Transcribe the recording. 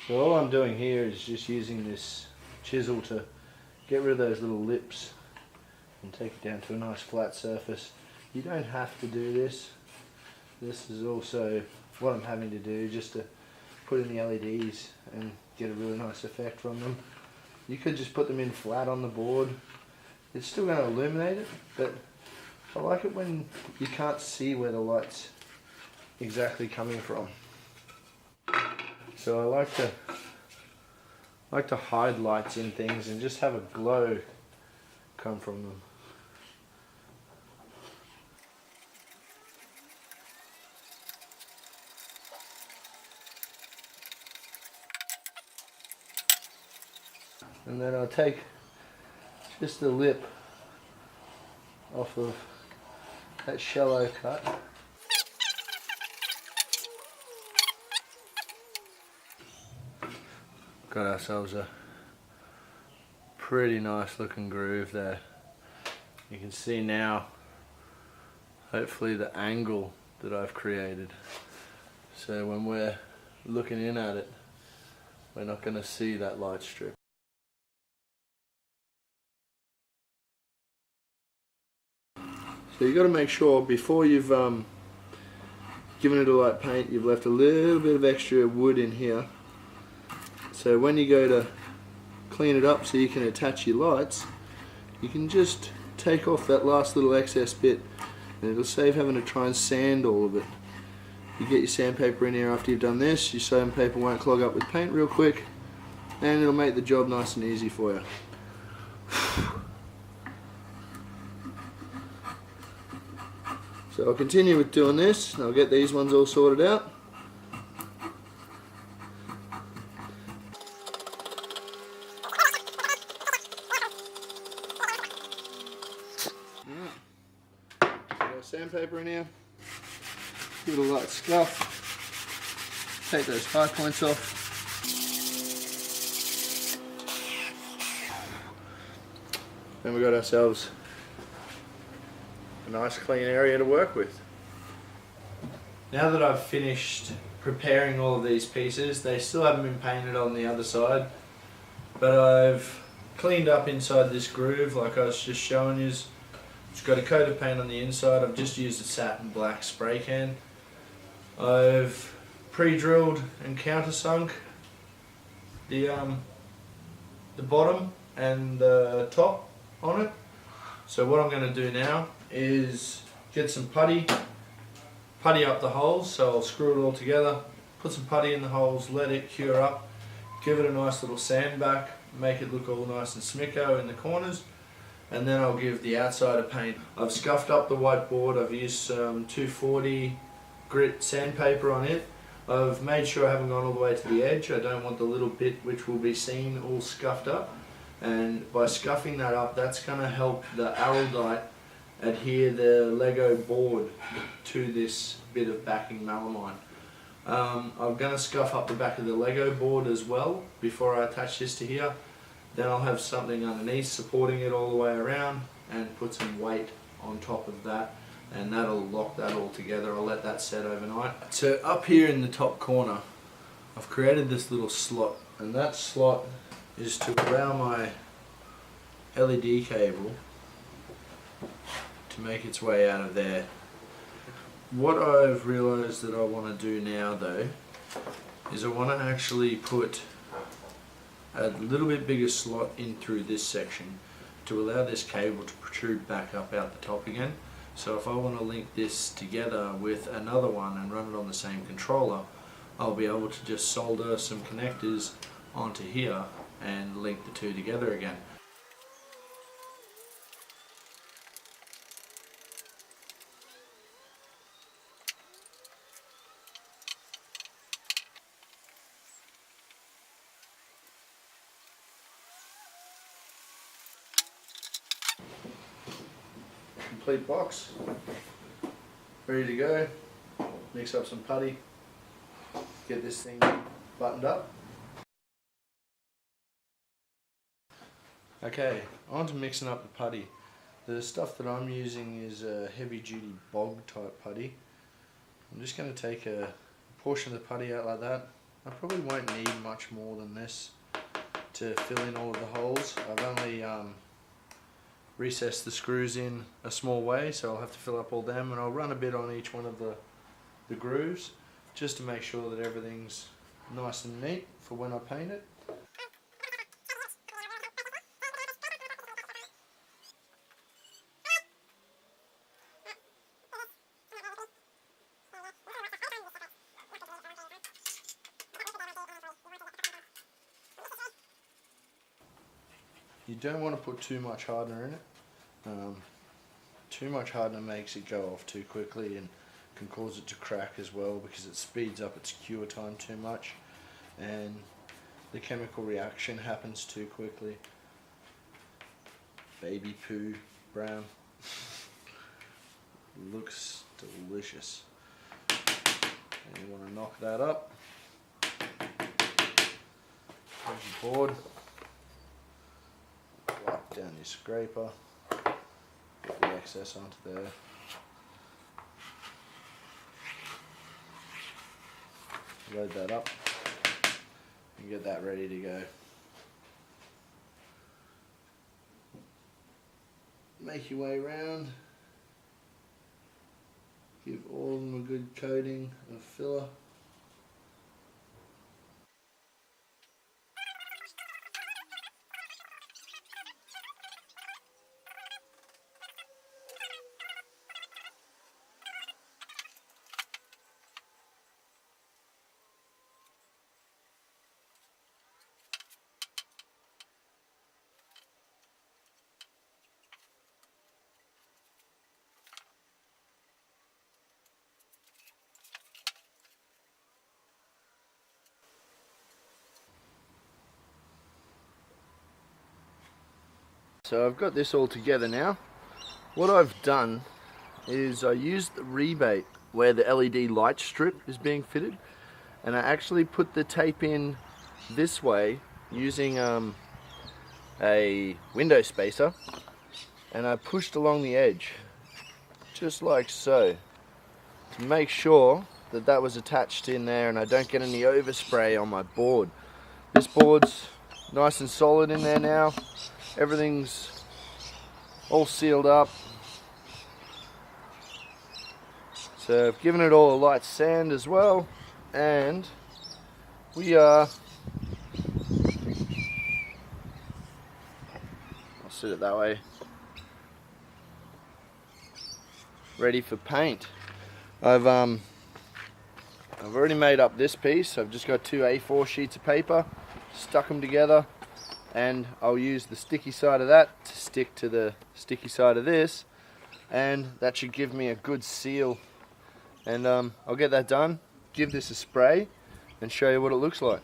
So all I'm doing here is just using this chisel to get rid of those little lips and take it down to a nice flat surface. You don't have to do this. This is also what I'm having to do just to put in the LEDs and get a really nice effect from them. You could just put them in flat on the board. It's still going to illuminate it, but I like it when you can't see where the light's exactly coming from. So I like to hide lights in things and just have a glow come from them. And then I'll take just the lip off of that shallow cut. Got ourselves a pretty nice looking groove there. You can see now, hopefully, the angle that I've created. So when we're looking in at it, we're not going to see that light strip. So you've got to make sure before you've given it a light paint, you've left a little bit of extra wood in here. So when you go to clean it up so you can attach your lights, you can just take off that last little excess bit and it'll save having to try and sand all of it. You get your sandpaper in here after you've done this, your sandpaper won't clog up with paint real quick and it'll make the job nice and easy for you. So I'll continue with doing this and I'll get these ones all sorted out. Sandpaper in here, give it a light scuff, take those high points off. Then we got ourselves a nice clean area to work with. Now that I've finished preparing all of these pieces, they still haven't been painted on the other side, but I've cleaned up inside this groove like I was just showing you. It's got a coat of paint on the inside. I've just used a satin black spray can. I've pre-drilled and countersunk the bottom and the top on it. So what I'm going to do now is get some putty up the holes. So I'll screw it all together, put some putty in the holes, let it cure up, give it a nice little sand back, make it look all nice and smicko in the corners. And then I'll give the outside a paint. I've scuffed up the whiteboard. I've used some 240 grit sandpaper on it. I've made sure I haven't gone all the way to the edge. I don't want the little bit which will be seen all scuffed up. And by scuffing that up, that's going to help the araldite adhere the Lego board to this bit of backing melamine. I'm going to scuff up the back of the Lego board as well before I attach this to here. Then I'll have something underneath supporting it all the way around and put some weight on top of that and that'll lock that all together. I'll let that set overnight. So up here in the top corner I've created this little slot, and that slot is to allow my LED cable to make its way out of there. What I've realized that I want to do now though is I want to actually put a little bit bigger slot in through this section to allow this cable to protrude back up out the top again. So if I want to link this together with another one and run it on the same controller, I'll be able to just solder some connectors onto here and link the two together again. Complete box, ready to go. Mix up some putty, get this thing buttoned up. Okay, on to mixing up the putty. The stuff that I'm using is a heavy duty bog type putty. I'm just going to take a portion of the putty out like that, I probably won't need much more than this to fill in all of the holes. I've only recessed the screws in a small way, so I'll have to fill up all them, and I'll run a bit on each one of the grooves just to make sure that everything's nice and neat for when I paint it. You don't want to put too much hardener in it. Too much hardener makes it go off too quickly and can cause it to crack as well, because it speeds up its cure time too much and the chemical reaction happens too quickly. Baby poo brown. Looks delicious. And you want to knock that up. There's your board. Wipe down your scraper. Get the excess onto there. Load that up and get that ready to go. Make your way around. Give all of them a good coating of filler. So I've got this all together now. What I've done is I used the rebate where the LED light strip is being fitted, and I actually put the tape in this way using a window spacer, and I pushed along the edge just like so to make sure that that was attached in there and I don't get any overspray on my board. This board's nice and solid in there now. Everything's all sealed up. So I've given it all a light sand as well, and we are, I'll sit it that way, ready for paint. I've already made up this piece. I've just got 2 A4 sheets of paper, stuck them together, and I'll use the sticky side of that to stick to the sticky side of this, and that should give me a good seal. And I'll get that done, give this a spray, and show you what it looks like.